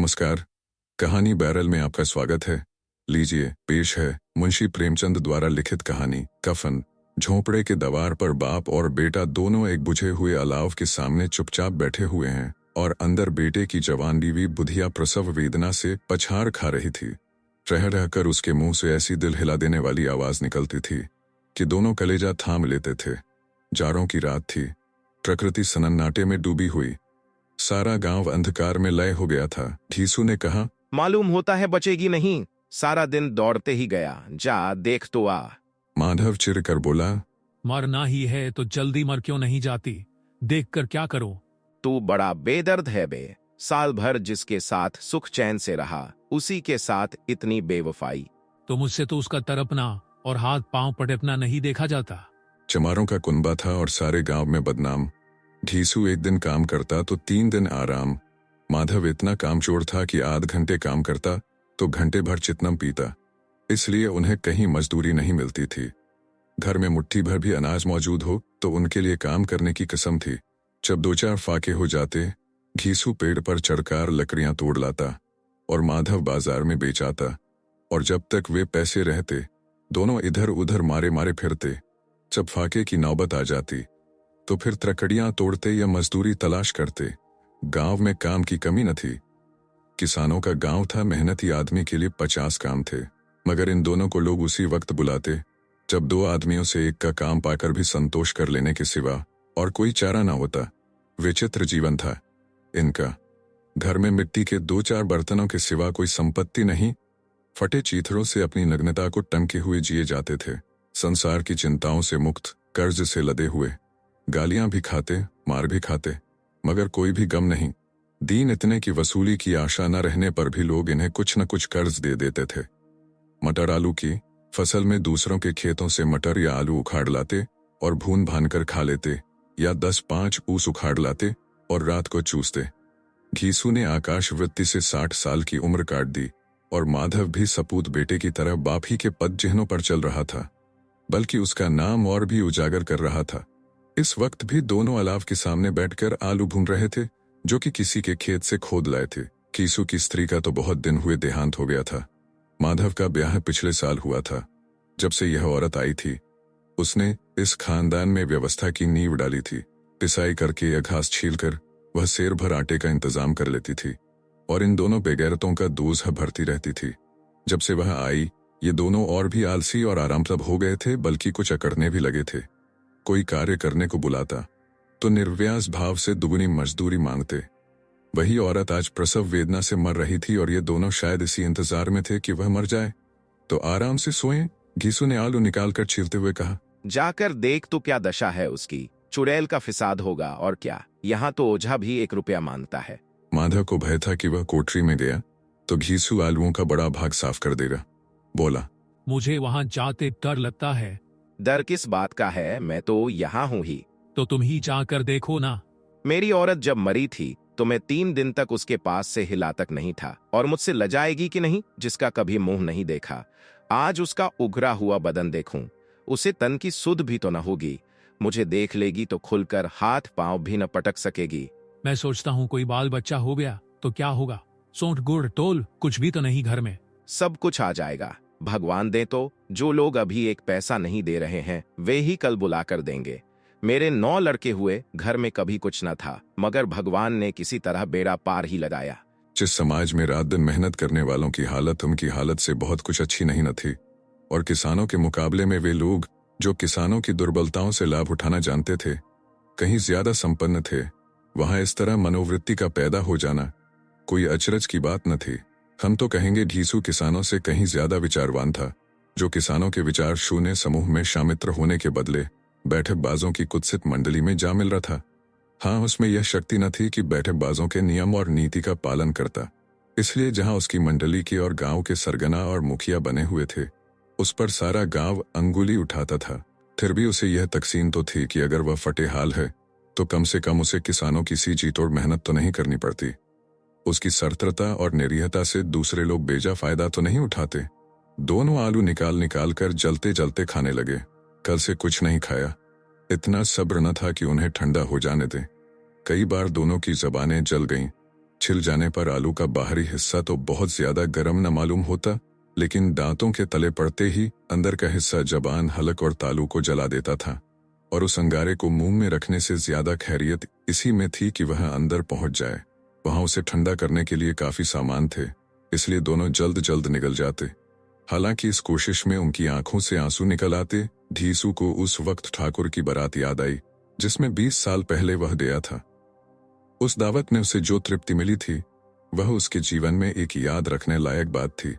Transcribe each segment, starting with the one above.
नमस्कार। कहानी बैरल में आपका स्वागत है। लीजिए, पेश है मुंशी प्रेमचंद द्वारा लिखित कहानी कफन। झोंपड़े के दीवार पर बाप और बेटा दोनों एक बुझे हुए अलाव के सामने चुपचाप बैठे हुए हैं और अंदर बेटे की जवान बीवी बुधिया प्रसव वेदना से पछाड़ खा रही थी। रह रहकर उसके मुंह से ऐसी दिल हिला देने वाली आवाज निकलती थी कि दोनों कलेजा थाम लेते थे। जाड़ों की रात थी, प्रकृति सन्नाटे में डूबी हुई, सारा गांव अंधकार में लय हो गया था। ढीसू ने कहा, मालूम होता है बचेगी नहीं, सारा दिन दौड़ते ही गया, जा देख तो आ। माधव चिर कर बोला, मरना ही है तो जल्दी मर क्यों नहीं जाती, देखकर क्या करो। तू बड़ा बेदर्द है बे, साल भर जिसके साथ सुख चैन से रहा, उसी के साथ इतनी बेवफाई। तो मुझसे तो उसका तरपना और हाथ पांव पटकना नहीं देखा जाता। चमारों का कुनबा था और सारे गांव में बदनाम। ढीसू एक दिन काम करता तो 3 दिन आराम। माधव इतना कामचोर था कि आध घंटे काम करता तो घंटे भर चितनम पीता, इसलिए उन्हें कहीं मजदूरी नहीं मिलती थी। घर में मुट्ठी भर भी अनाज मौजूद हो तो उनके लिए काम करने की कसम थी। जब 2-4 फाके हो जाते, घीसू पेड़ पर चढ़कर लकड़ियां तोड़ लाता और माधव बाजार में बेच आता, और जब तक वे पैसे रहते दोनों इधर उधर मारे मारे फिरते। जब फाके की नौबत आ जाती तो फिर त्रकड़ियां तोड़ते या मजदूरी तलाश करते। गांव में काम की कमी न थी। किसानों का गांव था, मेहनती आदमी के लिए 50 काम थे, मगर इन दोनों को लोग उसी वक्त बुलाते जब 2 आदमियों से एक का काम पाकर भी संतोष कर लेने के सिवा और कोई चारा ना होता। विचित्र जीवन था इनका। घर में मिट्टी के 2-4 बर्तनों के सिवा कोई संपत्ति नहीं। फटे चीथड़ों से अपनी नग्नता को टंके हुए जिए जाते थे। संसार की चिंताओं से मुक्त, कर्ज से लदे हुए, गालियां भी खाते, मार भी खाते, मगर कोई भी गम नहीं। दीन इतने की वसूली की आशा न रहने पर भी लोग इन्हें कुछ न कुछ कर्ज दे देते थे। मटर आलू की फसल में दूसरों के खेतों से मटर या आलू उखाड़ लाते और भून भान कर खा लेते, या 10-5 ऊस उखाड़ लाते और रात को चूसते। घीसू ने आकाश वृत्ति से 60 साल की उम्र काट दी और माधव भी सपूत बेटे की तरह बाप ही के पद चिन्हों पर चल रहा था, बल्कि उसका नाम और भी उजागर कर रहा था। इस वक्त भी दोनों अलाव के सामने बैठकर आलू भून रहे थे, जो कि किसी के खेत से खोद लाए थे। घीसू की स्त्री का तो बहुत दिन हुए देहांत हो गया था। माधव का ब्याह पिछले साल हुआ था। जब से यह औरत आई थी, उसने इस खानदान में व्यवस्था की नींव डाली थी। पिसाई करके या घास छीलकर वह सेर भर आटे का इंतजाम कर लेती थी और इन दोनों बेगैरतों का दूल्हा भरती रहती थी। जब से वह आई, ये दोनों और भी आलसी और आरामतलब हो गए थे, बल्कि कुछ अकड़ने भी लगे थे। कोई कार्य करने को बुलाता तो निर्व्यास भाव से दुगनी मजदूरी मांगते। वही औरत आज प्रसव वेदना से मर रही थी और ये दोनों शायद इसी इंतजार में थे कि वह मर जाए तो आराम से सोएं। घीसू ने आलू निकालकर छीलते हुए कहा, जाकर देख तो क्या दशा है उसकी, चुड़ैल का फिसाद होगा और क्या। यहाँ तो ओझा भी 1 रुपया मांगता है। माधव को भय था कि वह कोठरी में गया तो घीसू आलुओं का बड़ा भाग साफ कर देगा। बोला, मुझे वहां जाते डर लगता है। डर किस बात का है, मैं तो यहाँ हूँ ही। तो तुम ही जाकर देखो ना। मेरी औरत जब मरी थी तो मैं 3 दिन तक उसके पास से हिला तक नहीं था, और मुझसे लजाएगी कि नहीं, जिसका कभी मुंह नहीं देखा। आज उसका उघरा हुआ बदन देखूं, उसे तन की सुध भी तो न होगी। मुझे देख लेगी तो खुलकर हाथ पांव भी न पटक सकेगी। मैं सोचता हूँ कोई बाल बच्चा हो गया तो क्या होगा। सोंठ गुड़ तोल कुछ भी तो नहीं घर में। सब कुछ आ जाएगा, भगवान दे तो। जो लोग अभी 1 पैसा नहीं दे रहे हैं वे ही कल बुला कर देंगे। मेरे 9 लड़के हुए, घर में कभी कुछ न था, मगर भगवान ने किसी तरह बेड़ा पार ही लगाया। जिस समाज में रात दिन मेहनत करने वालों की हालत उनकी हालत से बहुत कुछ अच्छी नहीं न थी, और किसानों के मुकाबले में वे लोग जो किसानों की दुर्बलताओं से लाभ उठाना जानते थे कहीं ज्यादा संपन्न थे, वहां इस तरह मनोवृत्ति का पैदा हो जाना कोई अचरज की बात न थी। हम तो कहेंगे ढीसू किसानों से कहीं ज्यादा विचारवान था, जो किसानों के विचार शून्य समूह में शामित्र होने के बदले बैठकबाजों की कुत्सित मंडली में जा मिल रहा था। हाँ, उसमें यह शक्ति न थी कि बैठकबाजों के नियम और नीति का पालन करता, इसलिए जहां उसकी मंडली के और गांव के सरगना और मुखिया बने हुए थे, उस पर सारा गांव अंगुली उठाता था। फिर भी उसे यह तकसीन तो थी कि अगर वह फटे हाल है तो कम से कम उसे किसानों की सी जी तोड़ मेहनत तो नहीं करनी पड़ती। उसकी सरत्रता और निरीहता से दूसरे लोग बेजा फायदा तो नहीं उठाते। दोनों आलू निकाल निकाल कर जलते जलते खाने लगे। कल से कुछ नहीं खाया, इतना सब्र न था कि उन्हें ठंडा हो जाने दें। कई बार दोनों की जबानें जल गईं छिल जाने पर आलू का बाहरी हिस्सा तो बहुत ज्यादा गर्म न मालूम होता, लेकिन दांतों के तले पड़ते ही अंदर का हिस्सा जबान, हलक और तालू को जला देता था। और उस अंगारे को मुंह में रखने से ज्यादा खैरियत इसी में थी कि वह अंदर पहुंच जाए। वहां उसे ठंडा करने के लिए काफी सामान थे, इसलिए दोनों जल्द जल्द निकल जाते। हालांकि इस कोशिश में उनकी आंखों से आंसू निकल आते। ढीसू को उस वक्त ठाकुर की बारात याद आई जिसमें 20 साल पहले वह गया था। उस दावत में उसे जो तृप्ति मिली थी वह उसके जीवन में एक याद रखने लायक बात थी,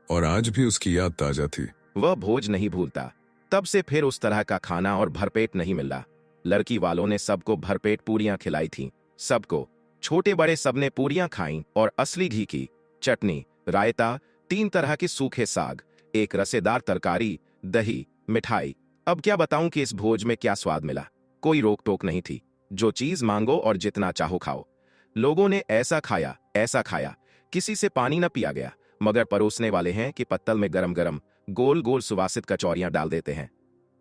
और आज भी उसकी याद ताजा थी। वह भोज नहीं भूलता। तब से फिर उस तरह का खाना और भरपेट नहीं मिला। लड़की वालों ने सबको भरपेट पूरियां खिलाई थीं, सबको, छोटे बड़े सबने पूरियां खाईं, और असली घी की चटनी, रायता, 3 तरह के सूखे साग, एक रसेदार तरकारी, दही, मिठाई। अब क्या बताऊं कि इस भोज में क्या स्वाद मिला। कोई रोक टोक नहीं थी, जो चीज मांगो और जितना चाहो खाओ। लोगों ने ऐसा खाया, किसी से पानी न पिया गया, मगर परोसने वाले हैं कि पत्तल में गरम गरम गोल गोल सुवासित कचौरियां डाल देते हैं।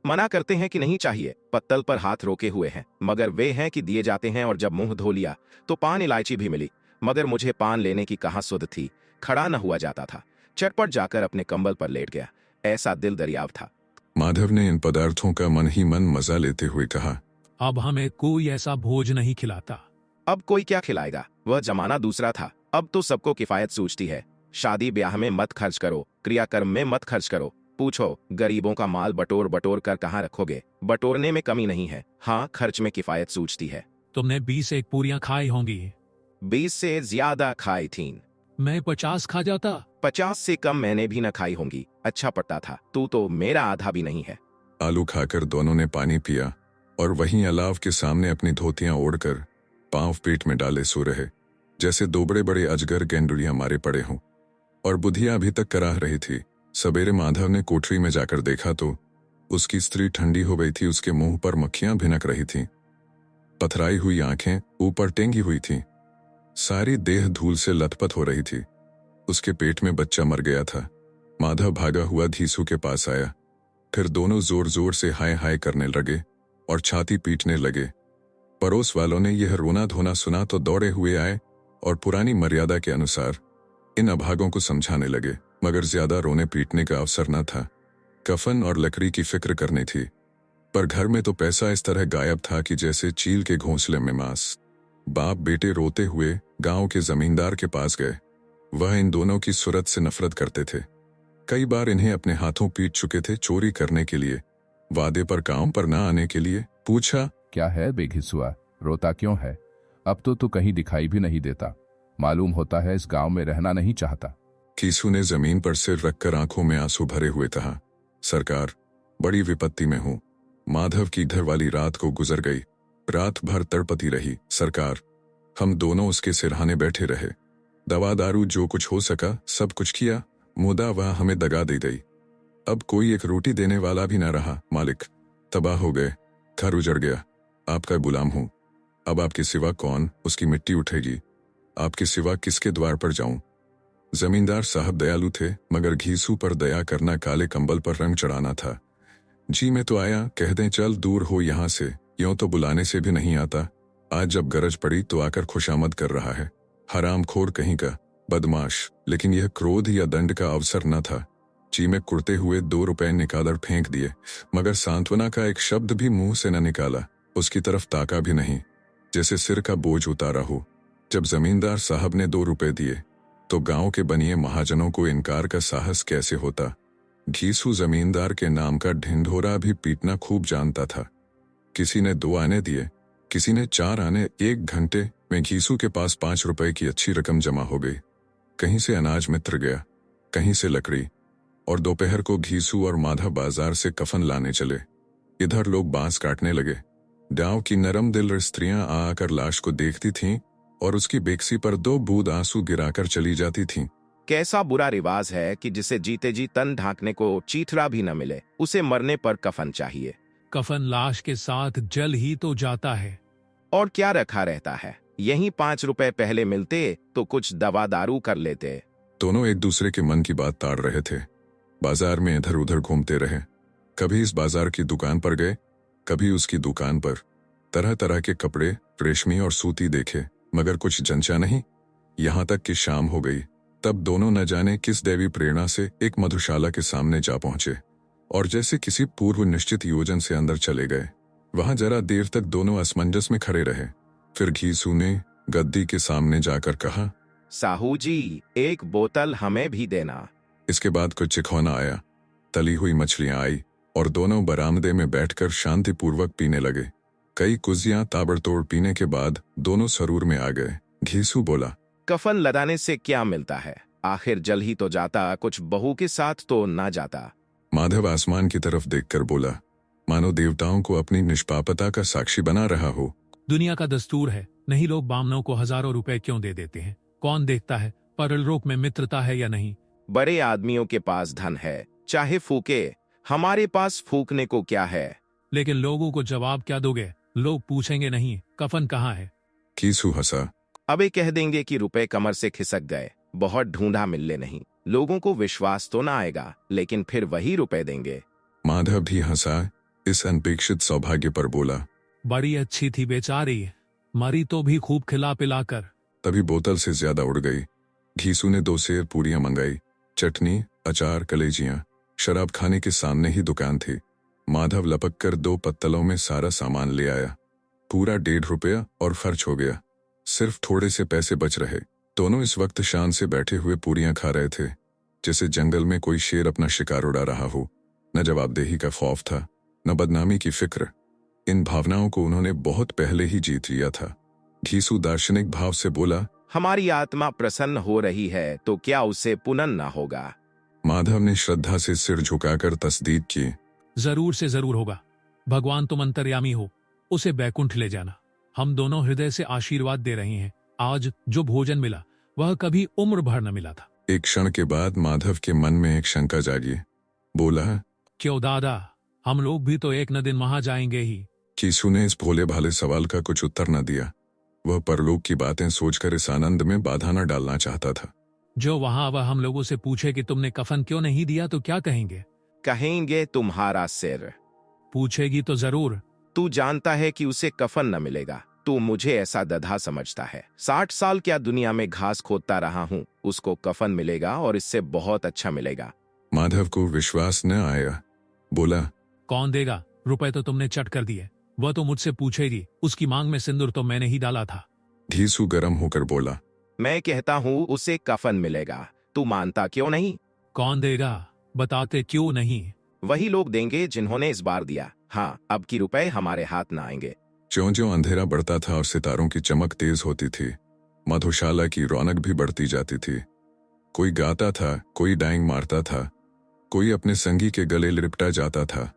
मना करते हैं कि नहीं चाहिए, पत्तल पर हाथ रोके हुए हैं, मगर वे हैं कि दिए जाते हैं। और जब मुंह धो लिया तो पान इलायची भी मिली, मगर मुझे पान लेने की कहाँ सुध थी। खड़ा न हुआ जाता था, चटपट जाकर अपने कंबल पर लेट गया। ऐसा दिल दरियाव था। माधव ने इन पदार्थों का मन ही मन मजा लेते हुए कहा, अब हमें कोई ऐसा भोज नहीं खिलाता। अब कोई क्या खिलाएगा। वह जमाना दूसरा था। अब तो सबको किफायत सूझती है। शादी ब्याह में मत खर्च करो, क्रियाकर्म में मत खर्च करो। पूछो गरीबों का माल बटोर बटोर कर कहाँ रखोगे। बटोरने में कमी नहीं है, हाँ खर्च में किफायत सूझती है। तुमने 20 एक पूरियां खाई होंगी। 20 से ज्यादा खाई थीं। मैं 50 खा जाता। 50 से कम मैंने भी न खाई होंगी। अच्छा पड़ता था। तू तो मेरा आधा भी नहीं है। आलू खाकर दोनों ने पानी पिया और वहीं अलाव के सामने अपनी धोतियां ओढ़कर पांव पेट में डाले सो रहे, जैसे 2 बड़े बड़े अजगर गेंडुड़ियां मारे पड़े हों। और बुधिया अभी तक कराह रही थी। सवेरे माधव ने कोठरी में जाकर देखा तो उसकी स्त्री ठंडी हो गई थी। उसके मुंह पर मक्खियां भिनक रही थीं, पथराई हुई आंखें ऊपर टेंगी हुई थीं, सारी देह धूल से लथपथ हो रही थी। उसके पेट में बच्चा मर गया था। माधव भागा हुआ धीसू के पास आया, फिर दोनों जोर जोर से हाय हाय करने लगे और छाती पीटने लगे। पड़ोस वालों ने यह रोना धोना सुना तो दौड़े हुए आए और पुरानी मर्यादा के अनुसार इन अभागों को समझाने लगे, मगर ज्यादा रोने पीटने का अवसर न था। कफन और लकड़ी की फिक्र करनी थी, पर घर में तो पैसा इस तरह गायब था कि जैसे चील के घोंसले में मांस। बाप बेटे रोते हुए गांव के जमींदार के पास गए। वह इन दोनों की सूरत से नफरत करते थे। कई बार इन्हें अपने हाथों पीट चुके थे चोरी करने के लिए, वादे पर काम पर न आने के लिए। पूछा, क्या है बेघिसुआ, रोता क्यों है? अब तो तू कहीं दिखाई भी नहीं देता। मालूम होता है इस गांव में रहना नहीं चाहता। कीसू ने जमीन पर सिर रखकर आंखों में आंसू भरे हुए कहा, सरकार, बड़ी विपत्ति में हूं। माधव की घर वाली रात को गुजर गई। रात भर तड़पती रही सरकार। हम दोनों उसके सिरहाने बैठे रहे। दवा दारू जो कुछ हो सका सब कुछ किया, मुदा वह हमें दगा दे गई। अब कोई एक रोटी देने वाला भी न रहा मालिक। तबाह हो गए, घर उजड़ गया। आपका गुलाम हूं। अब आपके सिवा कौन उसकी मिट्टी उठेगी? आपके सिवा किसके द्वार पर जाऊं? जमींदार साहब दयालु थे, मगर घीसू पर दया करना काले कंबल पर रंग चढ़ाना था। जी में तो आया, कह दें चल दूर हो यहां से, यूं तो बुलाने से भी नहीं आता। आज जब गरज पड़ी तो आकर खुशामद कर रहा है। हरामखोर कहीं का, बदमाश। लेकिन यह क्रोध या दंड का अवसर न था। जी में कुड़ते हुए 2 रुपए निकालकर फेंक दिए, मगर सांत्वना का एक शब्द भी मुंह से न निकाला। उसकी तरफ ताका भी नहीं, जैसे सिर का बोझ उतारा हो। जब जमींदार साहब ने 2 रुपए दिए तो गांव के बनिए महाजनों को इनकार का साहस कैसे होता। घीसू जमींदार के नाम का ढिंढोरा भी पीटना खूब जानता था। किसी ने 2 आने दिए, किसी ने 4 आने। 1 घंटे में घीसू के पास 5 रुपए की अच्छी रकम जमा हो गई। कहीं से अनाज मित्र गया, कहीं से लकड़ी, और दोपहर को घीसू और माधव बाजार से कफन लाने चले। इधर लोग बांस काटने लगे। गांव की नरम दिल स्त्रियां आकर लाश को देखती थीं और उसकी बेकसी पर 2 बूंद आंसू गिराकर चली जाती थीं। कैसा बुरा रिवाज है कि जिसे जीते जी तन ढांकने को चीथड़ा भी न मिले, उसे मरने पर कफन चाहिए। कफन लाश के साथ जल ही तो जाता है। और क्या रखा रहता है। यहीं 5 रुपए पहले मिलते तो कुछ दवा दारू कर लेते। दोनों एक दूसरे के मन की बात ताड़ रहे थे। बाजार में इधर उधर घूमते रहे। कभी इस बाजार की दुकान पर गए, कभी उसकी दुकान पर। तरह तरह के कपड़े, रेशमी और सूती देखे, मगर कुछ जंचा नहीं। यहाँ तक कि शाम हो गई। तब दोनों न जाने किस दैवी प्रेरणा से एक मधुशाला के सामने जा पहुंचे और जैसे किसी पूर्व निश्चित योजन से अंदर चले गए। वहां जरा देर तक दोनों असमंजस में खड़े रहे। फिर घीसू ने गद्दी के सामने जाकर कहा, साहू जी, एक बोतल हमें भी देना। इसके बाद कुछ चिखौना आया, तली हुई मछलियां आई और दोनों बरामदे में बैठकर शांतिपूर्वक पीने लगे। कई कुजियां ताबड़तोड़ पीने के बाद दोनों सरूर में आ गए। घीसू बोला, कफन लगाने से क्या मिलता है? आखिर जल ही तो जाता, कुछ बहू के साथ तो ना जाता। माधव आसमान की तरफ देखकर बोला, मानो देवताओं को अपनी निष्पापता का साक्षी बना रहा हो। दुनिया का दस्तूर है, नहीं लोग बामनों को हजारों रुपए क्यों दे देते हैं? कौन देखता है परलोक में मित्रता है या नहीं? बड़े आदमियों के पास धन है, चाहे फूके, हमारे पास फूकने को क्या है? लेकिन लोगों को जवाब क्या दोगे? लोग पूछेंगे नहीं कफन कहाँ है? घीसू हंसा, अबे कह देंगे कि रुपए कमर से खिसक गए, बहुत ढूंढा मिलने नहीं। लोगों को विश्वास तो ना आएगा, लेकिन फिर वही रुपए देंगे। माधव भी हंसा, इस अनपेक्षित सौभाग्य पर बोला, बड़ी अच्छी थी बेचारी, मरी तो भी खूब खिला पिलाकर। तभी बोतल से ज्यादा उड़ गई। घीसू ने 2 सेर पूरियां मंगाई, चटनी, अचार, कलेजियां। शराब खाने के सामने ही दुकान थी। माधव लपक कर 2 पत्तलों में सारा सामान ले आया। पूरा 1.5 रुपया और खर्च हो गया। सिर्फ थोड़े से पैसे बच रहे। दोनों इस वक्त शान से बैठे हुए पूरियां खा रहे थे, जैसे जंगल में कोई शेर अपना शिकार उड़ा रहा हो। न जवाबदेही का खौफ था, न बदनामी की फिक्र। इन भावनाओं को उन्होंने बहुत पहले ही जीत लिया था। घीसू दार्शनिक भाव से बोला, हमारी आत्मा प्रसन्न हो रही है तो क्या उसे पुनः ना होगा? माधव ने श्रद्धा से सिर झुकाकर तस्दीक की, जरूर से जरूर होगा। भगवान तुम अंतर्यामी हो, उसे बैकुंठ ले जाना। हम दोनों हृदय से आशीर्वाद दे रहे हैं। आज जो भोजन मिला वह कभी उम्र भर न मिला था। एक क्षण के बाद माधव के मन में एक शंका जागी। बोला, क्यों दादा, हम लोग भी तो एक न दिन वहां जाएंगे ही। घीसू ने इस भोले भाले सवाल का कुछ उत्तर न दिया। वह परलोक की बातें सोचकर इस आनंद में बाधा न डालना चाहता था। जो वहां वह हम लोगों से पूछे कि तुमने कफन क्यों नहीं दिया तो क्या कहेंगे? कहेंगे तुम्हारा सिर। पूछेगी तो जरूर। तू जानता है कि उसे कफन न मिलेगा। तू मुझे ऐसा दधा समझता है। 60 साल क्या दुनिया में घास खोदता रहा हूं, उसको कफन मिलेगा और इससे बहुत अच्छा मिलेगा। माधव को विश्वास न आया। बोला, कौन देगा? रुपए तो तुमने चट कर दिए। वह तो मुझसे पूछेगी। उसकी मांग में सिंदूर तो मैंने ही डाला था। घीसू गर्म होकर बोला, मैं कहता हूं उसे कफन मिलेगा। तू मानता क्यों नहीं? कौन देगा? बताते क्यों नहीं? वही लोग देंगे जिन्होंने इस बार दिया। हाँ, अब की रुपए हमारे हाथ न आएंगे। ज्यों ज्यों अंधेरा बढ़ता था और सितारों की चमक तेज होती थी, मधुशाला की रौनक भी बढ़ती जाती थी। कोई गाता था, कोई डाइंग मारता था, कोई अपने संगी के गले लिपटा जाता था,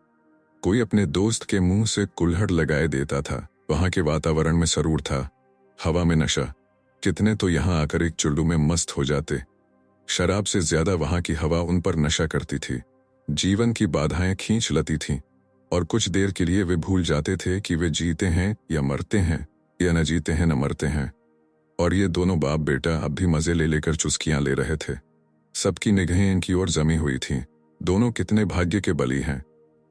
कोई अपने दोस्त के मुंह से कुल्हड़ लगाए देता था। वहां के वातावरण में सरूर था, हवा में नशा। कितने तो यहां आकर एक चुल्लू में मस्त हो जाते। शराब से ज्यादा वहां की हवा उन पर नशा करती थी। जीवन की बाधाएं खींच लती थीं और कुछ देर के लिए वे भूल जाते थे कि वे जीते हैं या मरते हैं, या न जीते हैं न मरते हैं। और ये दोनों बाप बेटा अब भी मजे ले लेकर चुस्कियां ले रहे थे। सबकी निगाहें इनकी ओर जमी हुई थीं। दोनों कितने भाग्य के बली हैं।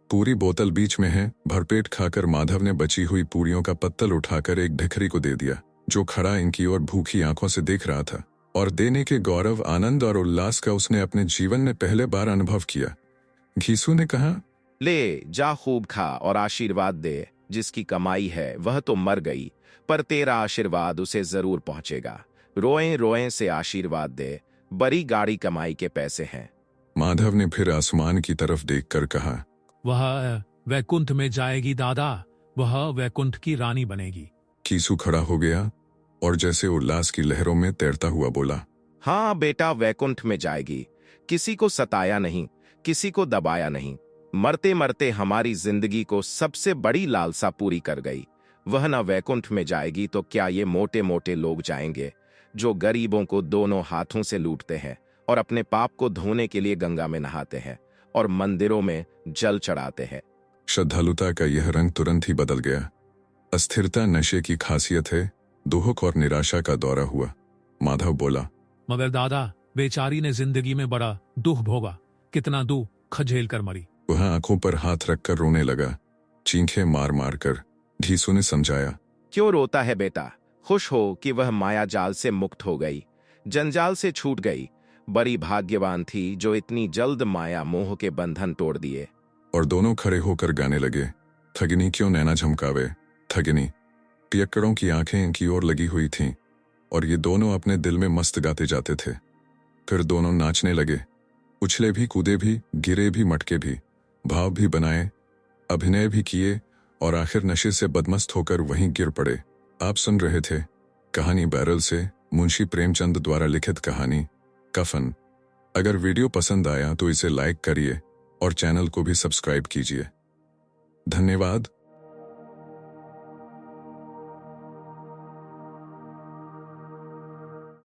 पूरी बोतल बीच में है। भरपेट खाकर माधव ने बची हुई पूरियों का पत्तल उठाकर एक भिखरी को दे दिया, जो खड़ा इनकी ओर भूखी आंखों से देख रहा था। और देने के गौरव, आनंद और उल्लास का उसने अपने जीवन में पहले बार अनुभव किया। घीसू ने कहा, ले जा, खूब खा और आशीर्वाद दे। जिसकी कमाई है वह तो मर गई, पर तेरा आशीर्वाद उसे जरूर पहुंचेगा। रोए रोए से आशीर्वाद दे, बड़ी गाड़ी कमाई के पैसे हैं। माधव ने फिर आसमान की तरफ देखकर कहा, वह वैकुंठ में जाएगी दादा, वह वैकुंठ की रानी बनेगी। घीसू खड़ा हो गया और जैसे उल्लास की लहरों में तैरता हुआ बोला, हाँ बेटा, वैकुंठ में जाएगी। किसी को सताया नहीं, किसी को दबाया नहीं। मरते मरते हमारी जिंदगी को सबसे बड़ी लालसा पूरी कर गई। वह न वैकुंठ में जाएगी तो क्या ये मोटे मोटे लोग जाएंगे, जो गरीबों को दोनों हाथों से लूटते हैं और अपने पाप को धोने के लिए गंगा में नहाते हैं और मंदिरों में जल चढ़ाते हैं। श्रद्धालुता का यह रंग तुरंत ही बदल गया। अस्थिरता नशे की खासियत है। दुख और निराशा का दौरा हुआ। माधव बोला, मगर दादा, बेचारी ने जिंदगी में बड़ा दुख भोगा। कितना दुख झेल कर मरी। वह आंखों पर हाथ रखकर रोने लगा, चीखें मार मार कर। घीसू ने समझाया, क्यों रोता है बेटा? खुश हो कि वह माया जाल से मुक्त हो गई। जंजाल से छूट गई। बड़ी भाग्यवान थी जो इतनी जल्द माया मोह के बंधन तोड़ दिए। और दोनों खड़े होकर गाने लगे, ठगिनी क्यों नैना झमकावे, ठगिनी। पियक्कड़ों की आंखें इनकी ओर लगी हुई थीं और ये दोनों अपने दिल में मस्त गाते जाते थे। फिर दोनों नाचने लगे, उछले भी, कूदे भी, गिरे भी, मटके भी, भाव भी बनाए, अभिनय भी किए और आखिर नशे से बदमस्त होकर वहीं गिर पड़े। आप सुन रहे थे कहानी बैरल से, मुंशी प्रेमचंद द्वारा लिखित कहानी कफन। अगर वीडियो पसंद आया तो इसे लाइक करिए और चैनल को भी सब्सक्राइब कीजिए। धन्यवाद।